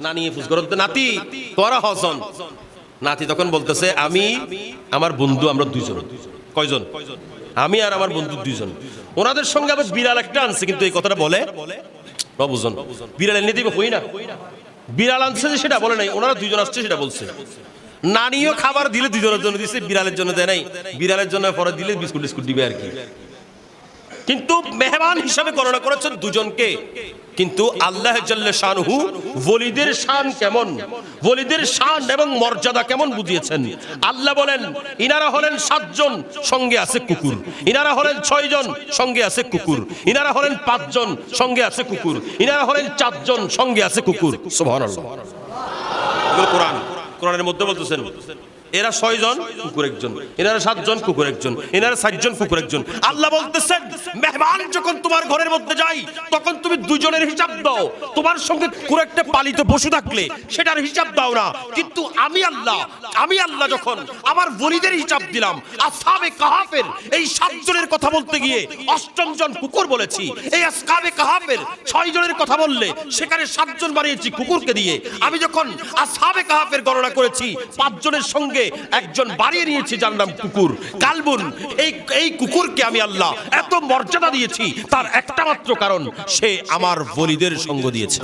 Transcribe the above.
না নিয়ে ফুস করতে নাতি তোরা হসন নাতি তখন বলতেছে আমি আমার বন্ধু আমরা দুইজন কয়জন আমি আর আমার বন্ধু দুইজন ওনাদের সঙ্গে আবার বিড়াল একটা আনছে কিন্তু এই কথাটা বলে বুঝুন বিড়াল এনে দিবে হই না বিড়াল আনছে যে সেটা বলে নাই ওনারা দুইজন আসছে সেটা বলছে নানিও খাবার দিলে দুজনের জন্য দিছে বিড়ালের জন্য দেয় নাই বিড়ালের জন্য পরে দিলে বিস্কুট টিস্কুট দিবে আর কি কিন্তু মেহমান হিসাবে গণনা করেছেন দুজনকে কিন্তু আল্লাহ জাল্লে শানহু ওলিদের শান কেমন ওলিদের শান এবং মর্যাদা কেমন বুঝিয়েছেন আল্লাহ বলেন ইনারা হলেন 7 জন সঙ্গে আছে কুকুর ইনারা হলেন 6 জন সঙ্গে আছে কুকুর ইনারা হলেন 5 জন সঙ্গে আছে কুকুর ইনারা হলেন 4 জন সঙ্গে আছে কুকুর সুবহানাল্লাহ কোরআন কোরআনের মধ্যে বলতেছেন এরা 6 জন কুকুর একজন এনারা 7 জন কুকুর একজন এনারা 7 জন কুকুর একজন আল্লাহ বলতেছেন মেহমান যখন তোমার ঘরের মধ্যে যায় তখন তুমি দুজনের হিসাব দাও তোমার সঙ্গে কুকুর একটা পালিত পশু থাকলে সেটার হিসাব দাও না কিন্তু আমি আল্লাহ যখন আমার ওলিদের হিসাব দিলাম আসহাবে কাহাফের এই 7 জনের কথা বলতে গিয়ে 8ম জন কুকুর বলেছি এই আসহাবে কাহাফের 6 জনের কথা বললে সেখানে 7 জন বানিয়েছি কুকুরকে দিয়ে আমি যখন আসহাবে কাহাফের গণনা করেছি 5 জনের সঙ্গে একজন বাড়িয়ে নিয়েছি যার নাম কুকুর কালবুন এই কুকুরকে আমি আল্লাহ এত মর্যাদা দিয়েছি তার একটা মাত্র কারণ সে আমার ওলিদের সঙ্গ দিয়েছে